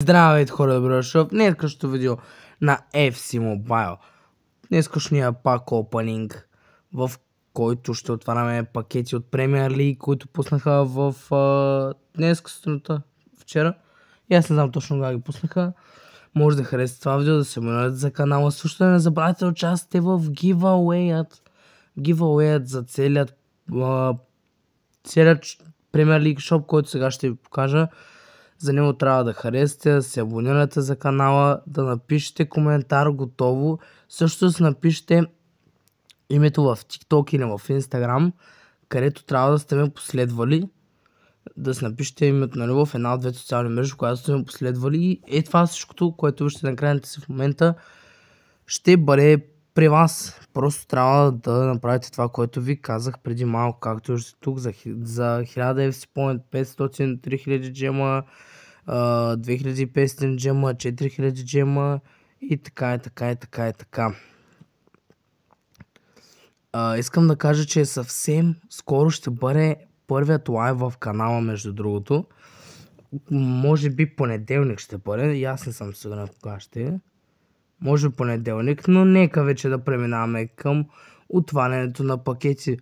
Здравейте хора, добре дошъл в днескашното видео на FC Mobile. Днескашния пак опенинг, в който ще отваряме пакети от Premier League, които пуснаха в днеска сутринта, вчера. И аз не знам точно кога ги пуснаха. Може да харесате това видео, да се абонирате за канала. Също да не забравяйте да участвате в giveaway за целият Premier League shop, който сега ще ви покажа. За него трябва да харесате, да се абонирате за канала, да напишете коментар готово. Също да напишете името в TikTok или в Instagram, където трябва да сте ме последвали. Да си напишете името, нали, в една от двете социални мрежи, в която сте ме последвали. И това всичкото, което вижте на екраните си в момента, ще бъде при вас. Просто трябва да направите това, което ви казах преди малко, както виждате тук, за 1000 FC Point, 500, 3000 джема, 2500 джема, 4000 джема и така. Искам да кажа, че съвсем скоро ще бъде първият лайв в канала, между другото. Може би понеделник ще бъде, и аз не съм сигурен кога ще е. Може понеделник, но нека вече да преминаваме към отварянето на пакети.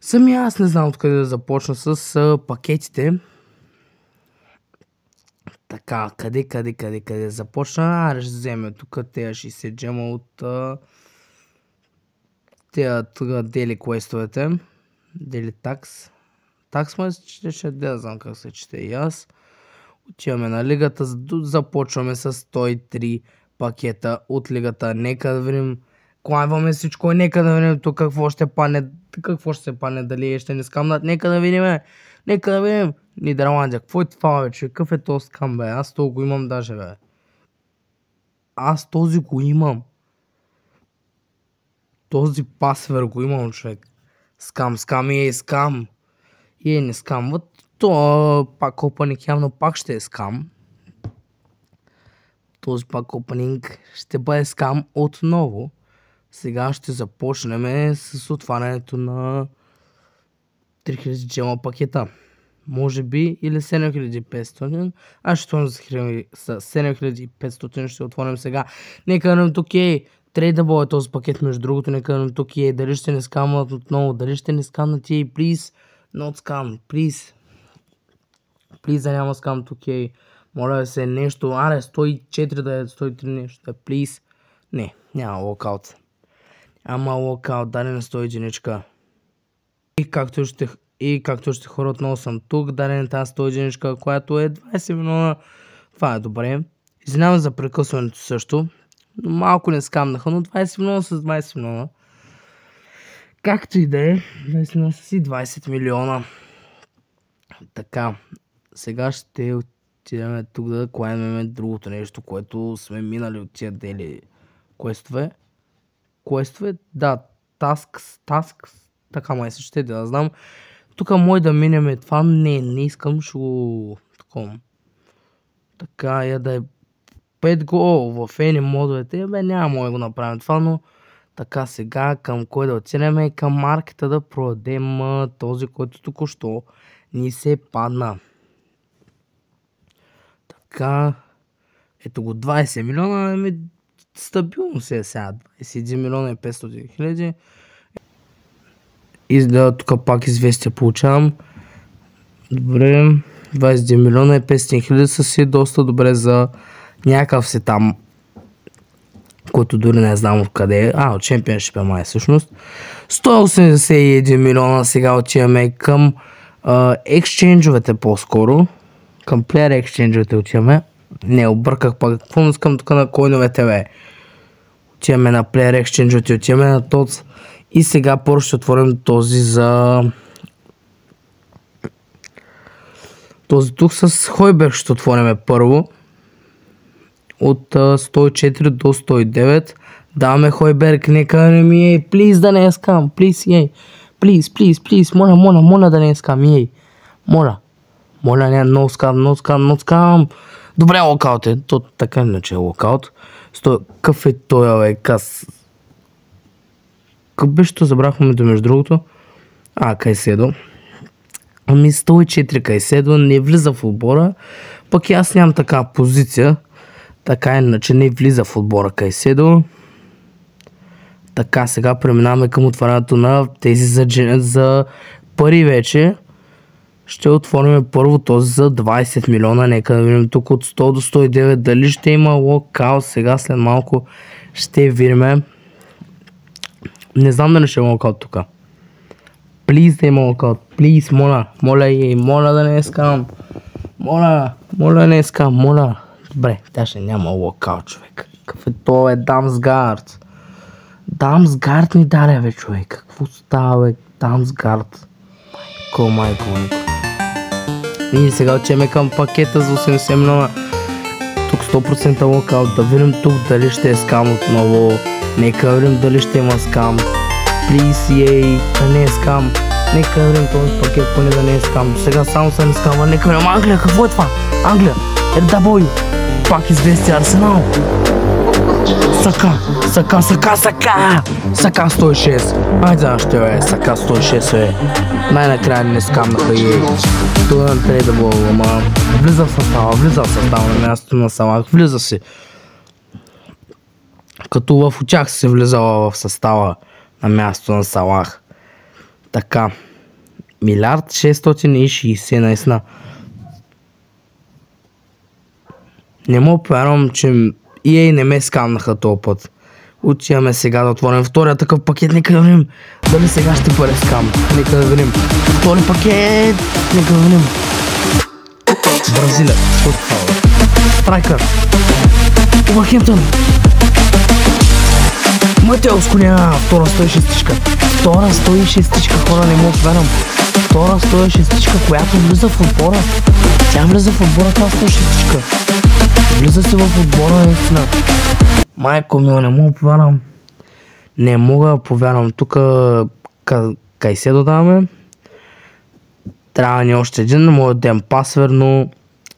Сами аз не знам откъде да започна с пакетите. Така, къде започна? Ще вземе тук тези 60 джема от тези дели квестовете. Дели такс. Такс ме ще да знам как се чете и аз. Отиваме на лигата, започваме с 103 пакета от лигата. Нека да видим, клайваме всичко, нека да видим тук какво ще се пане, дали ще не скамнат. Нека да видим. Нидерландия, какво е това, бе, че? Какъв е този скам, бе? Аз този го имам даже, бе. Аз този го имам. Този пасвер го имам, човек. Скам и е скам. И не скамват. То пак опенинг явно пак ще е скам. Този пак опенинг ще бъде скам отново. Сега ще започнем с отварянето на 3000 джема пакета. Може би или 7500. Аз ще отворим с 7500, ще отворим сега. Нека да видим тук трейдабъл е този пакет, между другото. Нека да видим тук дали ще не скамнат отново, дали ще не скамнат please, not scam, please. Please да няма скам тук Моля да се нещо, 104 да е, 103 нещо да е, please. Не, няма локаут. Ама локаут, дадена 101. И както ще хора, отново съм тук, дадена тази 101, която е 20 милиона. Това е добре. Извинявам за прекъсването също. Но малко не скамнаха, но 20 милиона с 20 милиона. Както и да е, 20 милиона с и 20 милиона. Така, сега ще отидем тук да клаймем другото нещо, което сме минали от тия дели квестове. Да, tasks, така май се ще да знам. Тук може да минем това, не искам, ще го такова. Така, да е 5 гол в ени модовете, няма да го направим това, но така сега към кой да отидем, към маркета да продадем този, който току-що ни се падна. Така, ето го 20 милиона, стабилно се е сега, 21 милиона и 500 хиляди. И да, тук пак известия получавам. Добре, 21 милиона и 500 хиляди са си доста добре за някакъв си там, който дори не знам откъде е. От Championship май всъщност. 181 милиона, сега отиваме към ексченджовете по-скоро. Към плеер ексченджовете отиваме. Не, обърках пак. Какво не искам тук на койновете, бе? Отиваме на плеер ексченджовете, отиваме на ТОЦ. И сега първо ще отворим този за... Този тук с Хойберг ще отворим първо. От 104 до 109. Даваме Хойберг, нека не ми е. Плиз да не е скам, плиз плиз. Моля да не е скам, Моля, не, no scam. Добре, локаут е. То така иначе е локаут. Какъв е той, бе, Как беше то, забрахме да между другото. Кайседо. Ами 104 Кайседо не влиза в отбора. Пък и аз нямам такава позиция. Така иначе не влиза в отбора Кайседо. Така, сега преминаваме към отварянето на тези за пари вече. Ще отворим първо този за 20 милиона. Нека да видим тук от 100 до 109 дали ще има локаут. Сега след малко ще видим. Не знам дали ще има локаут тук. Плиз да има локаут. Плиз, моля. Моля да не искам. Моля не искам. Моля. Добре, тя ще няма локаут, човек. Какъв е това, Дамсгард? Дамсгард ни даде, бе, човек. Какво става, бе? Дамсгард. Майко. И сега отчеме към пакета за 80 милиона. Тук 100% локаут. Да видим тук дали ще е скам отново. Нека видим дали ще има скам. Please, ей, да не е скам. Нека видим този пакет, поне да не е скам. До сега само са не скама. Нека видим Англия, какво е това? Англия, RW. Пак известия Арсенал. Сака 106. Айде още, бе, Сака 106, бе. Най-накрая не скамнаха и това не трябва да бъде, ама влиза в състава на мястото на Салах, влиза си. Като в очах се влизала в състава на мястото на Салах. Така, 1,660 наистина. Не мога повярвам, че EA не ме скамнаха този път. Отиваме сега да отворим втория такъв пакет. Нека да видим дали сега ще бъде скам. Нека да видим. Втори пакет. Нека да видим. Бразилия. Страйкър. Увърхемптън. Матеус Куня. Втора 106-тичка. Втора 106-тичка, хора, не мога повярвам. Втора 106-тичка, която влиза в отбора. Тя влиза в отбора, това 106-тичка. Влиза се в отбора, наистина. Майко мила, не мога повярвам. Не мога да повярвам. Тук Кайседо даваме. Трябва ни още един, не мога да дадем пасвер, но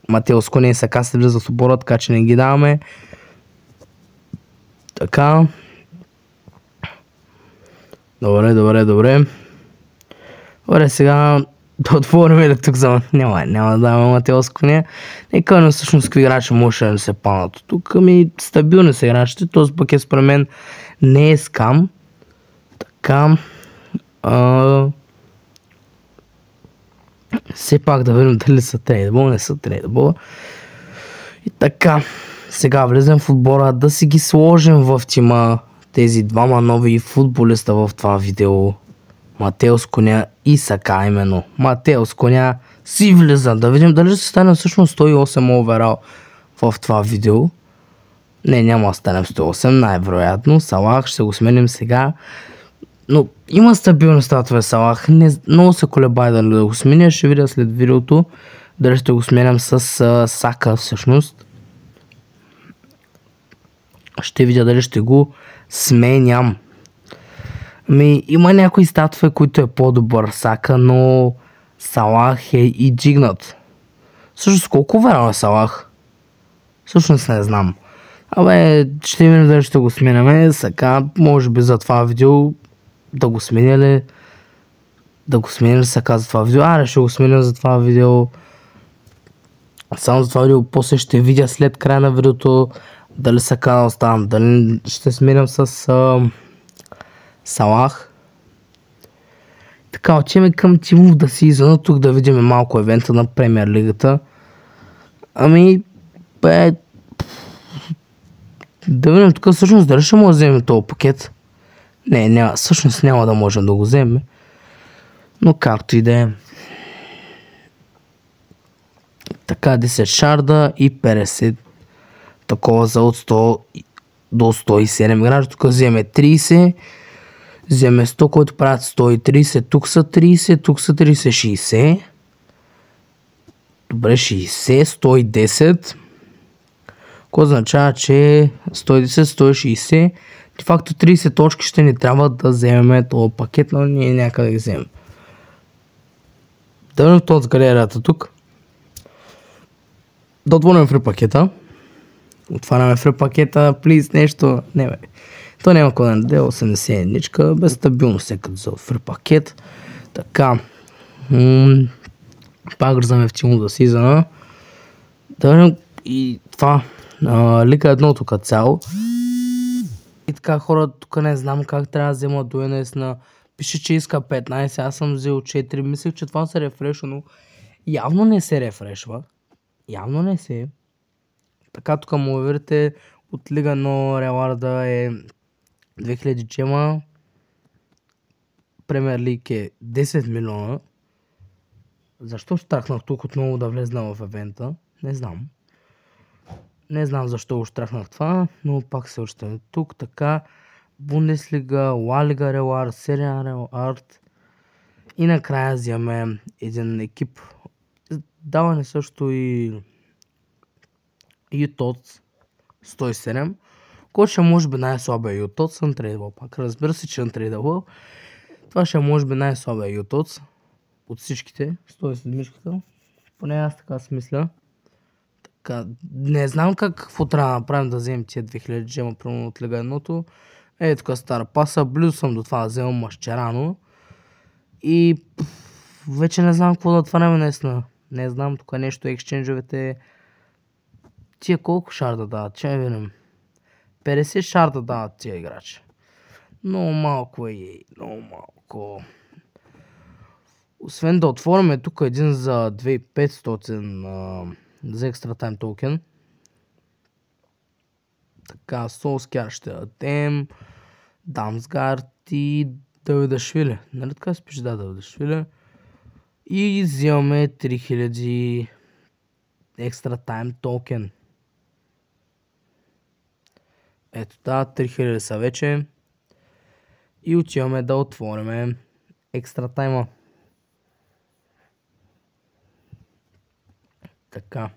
Матеус Куня и Сака се влиза в отбора, така че не ги даваме. Така. Добре. Добре, сега да отворим ли тук за... Няма да даваме Матеус Куня. Нека не всъщност какви играчи може да не се панат. Тук ми стабилни са играчите. Този пакет според мен не е скам. Така. Все пак да видим дали са трейдабъл, не са трейдабъл. И така. Сега влезем в отбора да си ги сложим в тима. Тези двама нови футболиста в това видео. Матеус Куня и Сака именно. Матеус Куня си влиза. Да видим дали ще стане всъщност 108 оверал в това видео. Не, няма да станем 108, най-вероятно. Салах ще го сменим сега. Но има стабилни статове Салах. Много се колебай дали да го сменя. Ще видя след видеото дали ще го сменям с Сака всъщност. Ще видя дали ще го сменям. Има някои статове, които е по-добър Сака, но Салах е и дигнат. Всъщност колко верал е Салах? Всъщност не знам. Ще видим дали ще го сменяме. Сака, може би за това видео да го сменя ли? Да го сменя ли Сака за това видео? Ще го сменя за това видео. Само за това видео, после ще видя след края на видеото дали Сака да оставам, дали ще сменям с Салах. Така, отиваме към Team of the Season, тук да видим малко евента на Премиер Лигата. Да видим тук всъщност дали ще може да вземем този пакет. Не, всъщност няма да можем да го вземем. Но както и да е. Така, 10 шарда и 50 такова за от 100 до 107 играчи. Тук вземе 30. Вземе 100, който правят 130. Тук са 30, тук са 30, 60. Добре, 60, 110. Което означава, че 110, 160. De факто 30 точки ще ни трябва да вземем този пакет, но ние някъде да ги вземем. Да видим този с галерията тук. Да отворим фри пакета. Отваряме фри пакета, плиз нещо. Не бе. То няма кой да не даде 80 едничка, без стабилност всекът за фри пакет. Така. Пак гръзаме в Team of the Season. Да, и това. Лига едното като цяло. И така хора, тук не знам как трябва да взема до наистина. Пише, че иска 15, аз съм взел 4. Мислех, че това се рефрешва, но явно не се рефрешва. Явно не се. Така тук му уверите, от Лига 1 реварда е 2000 джема. Премиер Лиг е 10 милиона. Защо щрахнах тук отново да влезна в евента? Не знам. Не знам защо го щрахнах това, но пак се още тук. Така, Бундеслига, Ла Лига Ревард, Серия Ревард. И накрая вземем един екип. Даване също и Ютоц 107. Който ще може би най-слабия Ютоц. Съм трейдвал пак. Разбира се, че съм трейдвал. Това ще може би най-слабия Ютоц от всичките. 107-мишката. Поне аз така си мисля. Така, не знам какво трябва да направим да вземем тия 2000 джема примерно от Лига 1. Тук стара паса. Близо съм до това да вземам Машчерано. И вече не знам какво да отваряме наистина. Не знам тук нещо, екшенджовете. Тия колко шарда дават? Че видим. 50 шарда дават тия играчи. Много малко е. Много малко. Освен да отвориме тук един за 2500 за екстра тайм токен. Така, Солскияр ще дадем. Дамсгард и Давидашвили. Нали така се пише? Да, Давидашвили. И взимаме 3000 екстра тайм токен. Ето да, 3000 са вече. И отиваме да отвориме екстра тайма. Така.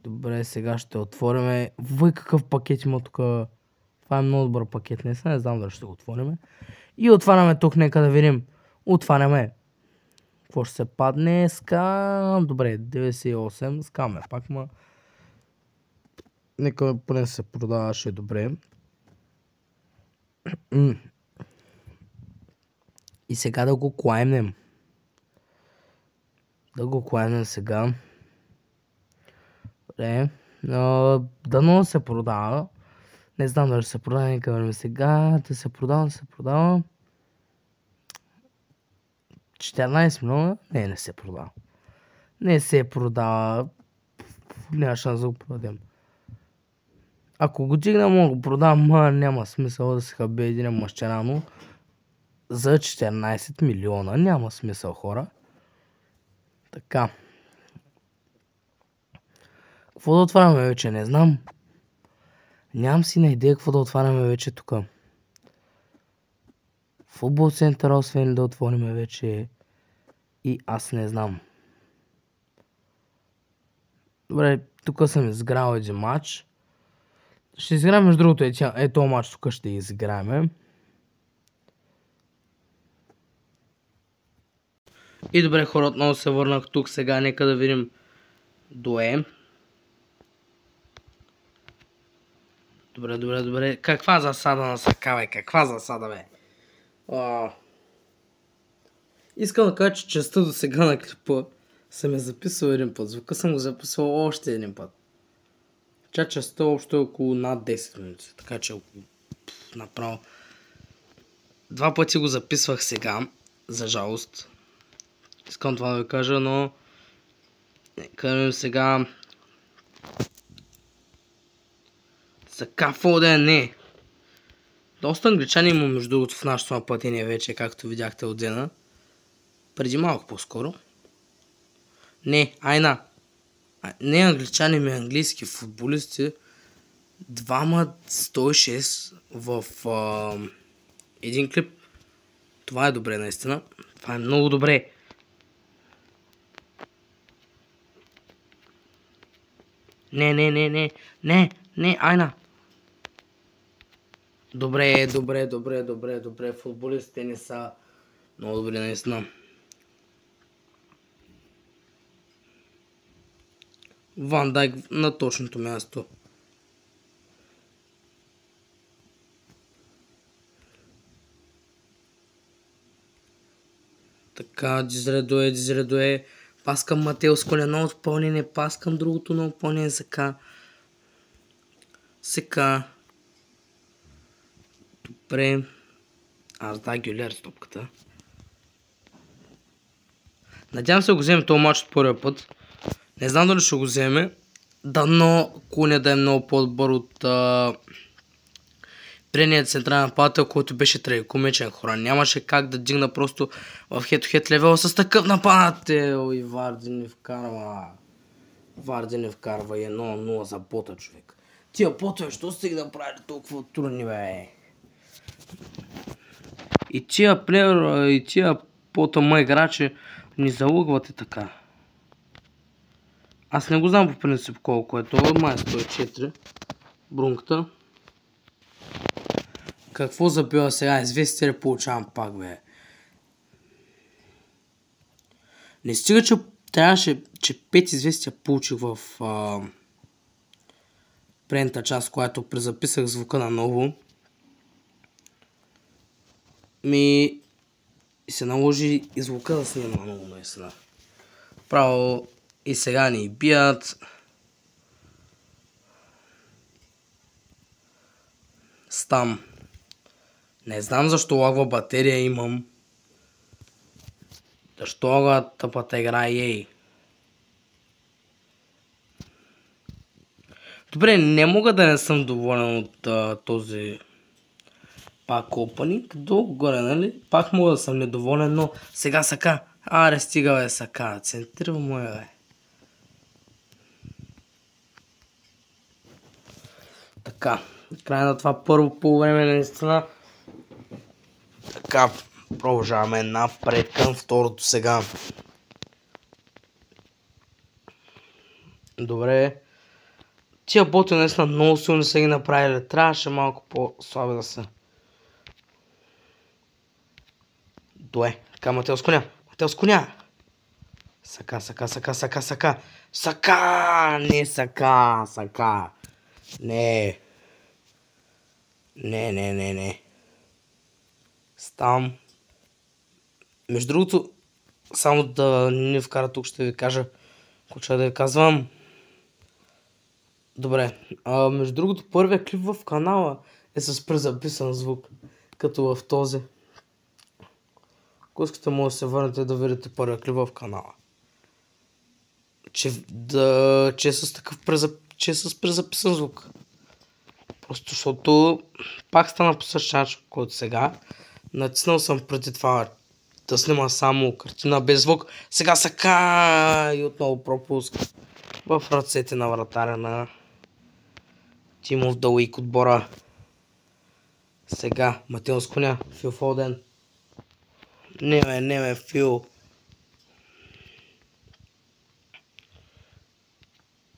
Добре, сега ще отвориме. Вой, какъв пакет има тук. Това е много добър пакет. Не знам дали ще го отвориме. И отваряме тук, нека да видим. Отваряме. Какво ще се падне? Скам. Добре, 98. Скаме пак, ма. Нека поне се продаваше добре. И сега да го клаймнем. Да го клаймнем сега. Добре. Дано се продава. Не знам дали се продава. Нека време сега. Да се продава. 14 милиона? Не се продава. Не се продава. Няма шанс да го продадем. Ако го дигна, мога да го продам, няма смисъл да се хабе един Машчерано за 14 милиона. Няма смисъл, хора. Така. Какво да отваряме вече? Не знам. Нямам си на идея какво да отваряме вече тук. Футбол център, освен да отвориме вече. И аз не знам. Добре, тук съм изграл един матч. Ще изиграем между другото този матч тук ще изиграем. И добре хора, отново се върнах тук сега, нека да видим Дуе. Добре. Каква засада на сака, бе? Каква засада, бе? Искам да кажа, че частта до сега на клипа съм я записал един път. Звука съм го записал още един път. Частта общо е около над 10 минути. Така че направо. 2 пъти го записвах сега. За жалост. Искам това да ви кажа, но кажем сега. Сака Фоден не. Доста англичани има между другото в нашото нападение вече, както видяхте от дена. Преди малко по-скоро. Не, Айна. Не англичани, ми английски футболисти. Двама 106 в един клип. Това е добре наистина. Това е много добре. Не, Айна. Добре. Футболистите не са много добри наистина. Ван Дайк на точното място. Така. Така, дизредуе. Пас към Матео с колено отпълнение, пас към другото на отпълнение, Сега. Добре. Аз да, Гюлер с топката. Надявам се да го вземе този матч от първия път. Не знам дали ще го вземе. Дано Куня да е много по-добър от предният централен нападател, който беше трагикомичен, хора. Нямаше как да дигна просто в хед-то-хед левела с такъв нападател. И Варди не вкарва. Варди не вкарва и 1-0 за бота, човек. Тия ботове, що стига да прави толкова трудни, бе? И тия плеер, и тия по-тъма играчи ни залъгват и така. Аз не го знам по принцип колко е това, май 104 брунката. Какво забива сега? Известие ли получавам пак, бе? Не стига, че трябваше, че 5 известия получих в предната част, която презаписах звука наново. И се наложи и звука да снимам наново, наистина. Право и сега ни бият. Стам. Не знам защо лагва батерия имам. Защо лагва тъпата игра ей. Добре, не мога да не съм доволен от този пак опенинг. Долу-горе, нали? Пак мога да съм недоволен, но сега Сака. Аре, стига, бе, Сака. Центрира му е, бе. Така. Край на това първо полувреме, наистина. Така, продължаваме напред към второто сега. Добре. Тия боти наистина много силни са ги направили. Трябваше малко по-слаби да са. Добре. Така, Матео с коня. Матео с коня. Сака. Сака! Не Сака. Не. Не. Стам. Между другото, само да не вкара тук, ще ви кажа, какво да ви казвам. Добре. Между другото, първият клип в канала е с презаписан звук, като в този. Ако искате, може да се върнете да видите първия клип в канала. Че е с такъв презаписан звук. Просто защото пак стана по същия начин, който сега. Натиснал съм преди това да снима само картина без звук. Сега Сака и отново пропуск в ръцете на вратаря на Тимов Далуик отбора. Сега Матео с коня, Фил Фоден. Не ме, Фил.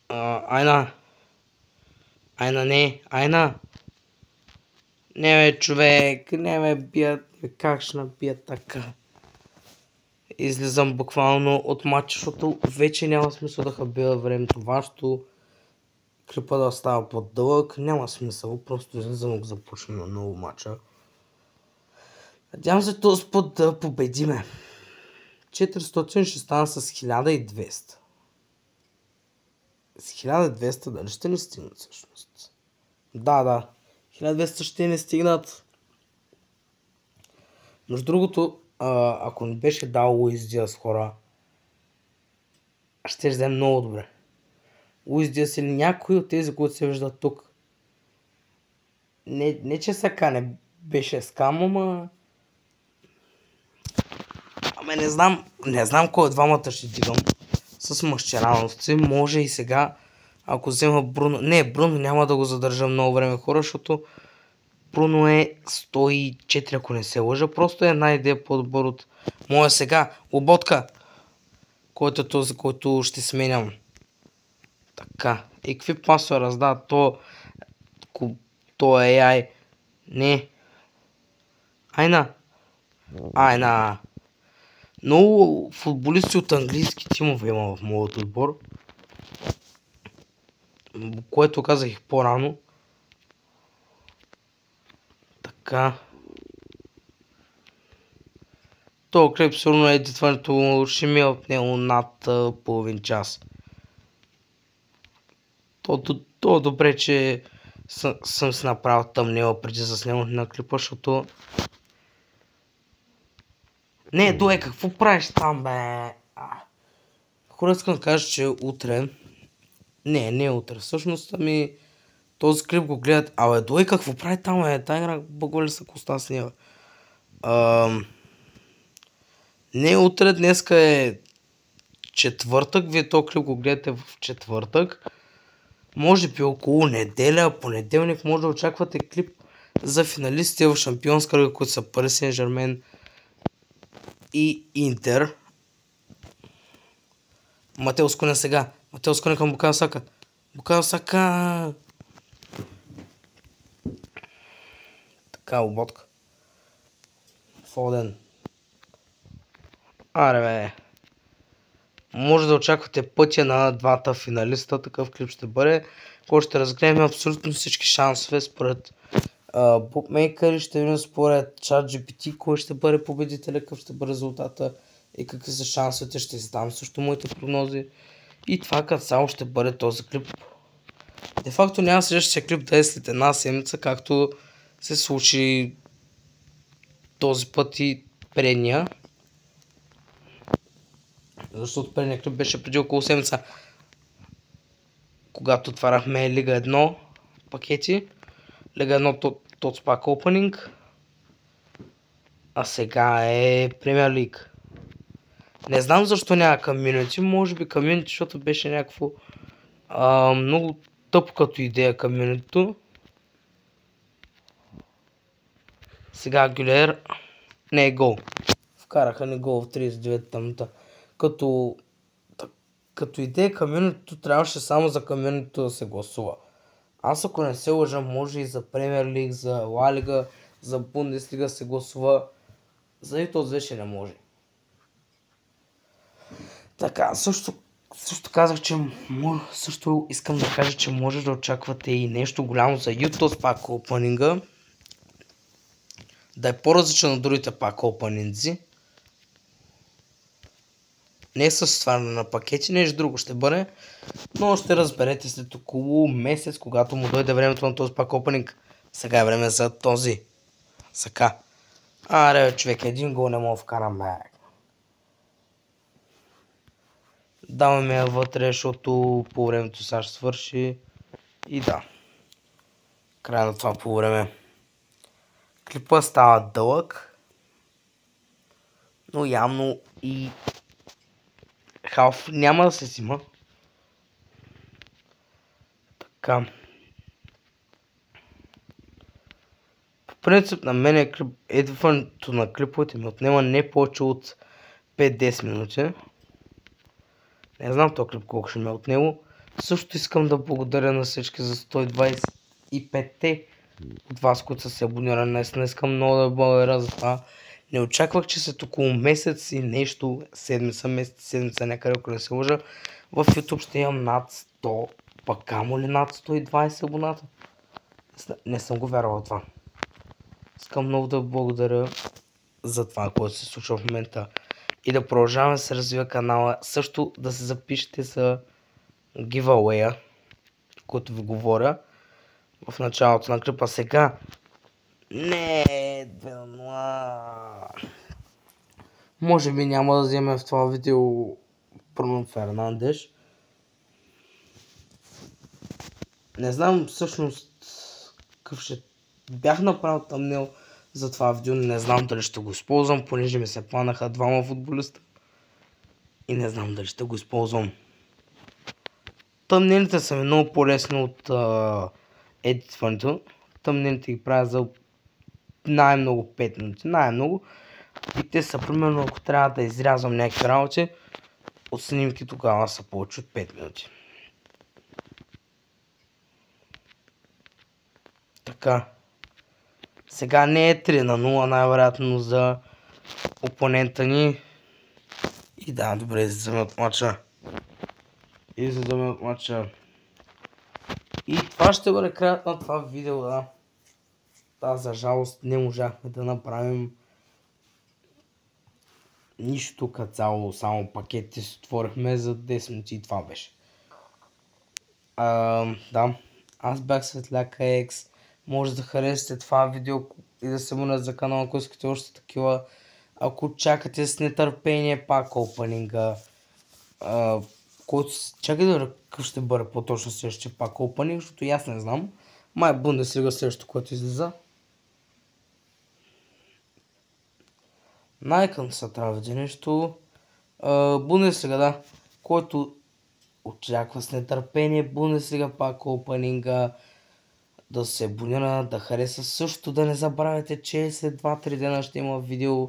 Айна, не, Айна. Не ме, човек, не ме бият. Как ще набият така? Излизам буквално от матча, защото вече няма смисъл да хабила времето. Вашето клипа да става по-дълъг, няма смисъл. Просто излизам да започнем на ново матча. Надявам се този път да победиме. 400 ще стана с 1200. С 1200 дали ще не стигнат всъщност? Да. 1200 ще не стигнат. Между другото, ако не беше дал Луис Диас, хора, ще взем много добре. Луис Диас или някой от тези, които се виждат тук. Не че Сака не беше скам, ама не знам кой от двамата ще дигам. С мъщераността може и сега, ако взема Бруно. Не, Бруно няма да го задържа много време, хора, защото Бруно е 104, ако не се лъжа. Просто е една идея по-добър от моя сега. Лоботка, който е този, който ще сменям. Така. И какви пасове раздава то е AI. Не. Айна. Много футболисти от английски тимове има в моят отбор. Което казах и по-рано. Така. този клип сигурно едитването ще ми е отнело над половин час. То добре, че съм си направил тъмнела преди заснемането на клипа, защото... Не, Дуе, какво правиш там, бе? Хора, искам да кажа, че утре... Не утре, всъщност, този клип го гледат... Абе, Дуе, какво прави там, бе? Та игра бъгвали са коста с нея. Не утре, днеска е четвъртък, вие този клип го гледате в четвъртък. Може би около неделя, понеделник може да очаквате клип за финалистите в Шампионска лига, които са Пари Сен Жермен и Интер. Матеус Куня сега. Матеус Куня към Букайо Сака. Букайо Сака. Така, ободка. Фоден. Аре, бе. Може да очаквате пътя на двата финалиста. Такъв клип ще бъде, който ще разгледаме абсолютно всички шансове според букмейкъри. Ще видим според ChatGPT кой ще бъде победителя, какъв ще бъде резултата и какви са шансовете. Ще издам също моите прогнози. И това като само ще бъде този клип. Де факто няма следващия клип да е след една седмица, както се случи този път и предния. Защото предния клип беше преди около седмица, когато отваряхме Лига 1 пакети. Лига 1 Tots Pack Opening. А сега е Премиер Лиг. Не знам защо няма комьюнити. Може би комьюнити, защото беше някакво много тъпо като идея комьюнитито. Сега Гюлер не е гол. Вкараха ни гол в 39-та минута. Като идея комьюнитито трябваше само за комьюнитито да се гласува. Аз ако не се лъжа, може и за Премиер Лиг, за Ла Лига, за Бундеслига се гласува. За този вече не може. Така, също казах, че също искам да кажа, че може да очаквате и нещо голямо за YouTube пак опенинга. Да е по-различен от другите пак опенинзи. Не с сваряне на пакети, нещо друго ще бъде. Но ще разберете след около месец, когато му дойде времето на този пак опенинг. Сега е време за този. Сака. Аре, човек, един гол не мога вкарам, бе. Даваме я вътре, защото по времето сега ще свърши. И да. Край на това по време. Клипа става дълъг. Но явно и халф няма да се взима. Така. По принцип на мен едването на клиповете ми отнема не повече от 5-10 минути. Не знам този клип колко ще ме от него. Също искам да благодаря на всички за 125-те от вас, които са се абонирали. Наистина искам много да благодаря за това. Не очаквах, че след около месец и нещо, седмица някъде, ако не се лъжа, в YouTube ще имам над 100, пък камо ли над 120 абоната. Не съм го вярвал това. Искам много да благодаря за това, което се случва в момента. И да продължаваме да се развива канала. Също да се запишете за giveaway, който ви говоря в началото на клипа. Сега не, 2-0. Може би няма да вземе в това видео Бруно Фернандеш. Не знам всъщност какъв ще... Бях направил тъмнел за това видео, не знам дали ще го използвам, понеже ми се планаха двама футболиста. И не знам дали ще го използвам. Тъмнелите са ми много по-лесни от едитването. Тъмнелите ги правя за най-много 5 минути. Най-много. И те са примерно, ако трябва да изрязвам някакви работи, от снимки тогава са повече от 5 минути. Така. Сега не е 3-0, най-вероятно за опонента ни. И да, добре, излизаме от матча. И това ще бъде краят на това видео, да. Да, за жалост не можахме да направим Нищо като цяло, само пакетите си отворихме за 10 минути и това беше. Да, аз бях Светляка X. Може да харесате това видео и да се абонирате за канала, ако искате още такива. Ако чакате с нетърпение пак опенинга, чакай да какъв ще бъде по-точно следващия пак опенинг, защото и аз не знам. Май Бундеслига следващото, което излиза. Найкън се трябва да види нещо. Бундеслига, да. Който очаква с нетърпение Бундеслига пак опенинга. Да се абонира, да хареса също. Да не забравяйте, че след 2-3 дена ще има видео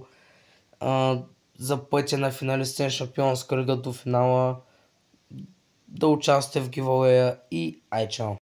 за пътя на финалистен шампион с кръга до финала. Да участвате в гивауея и ай чао!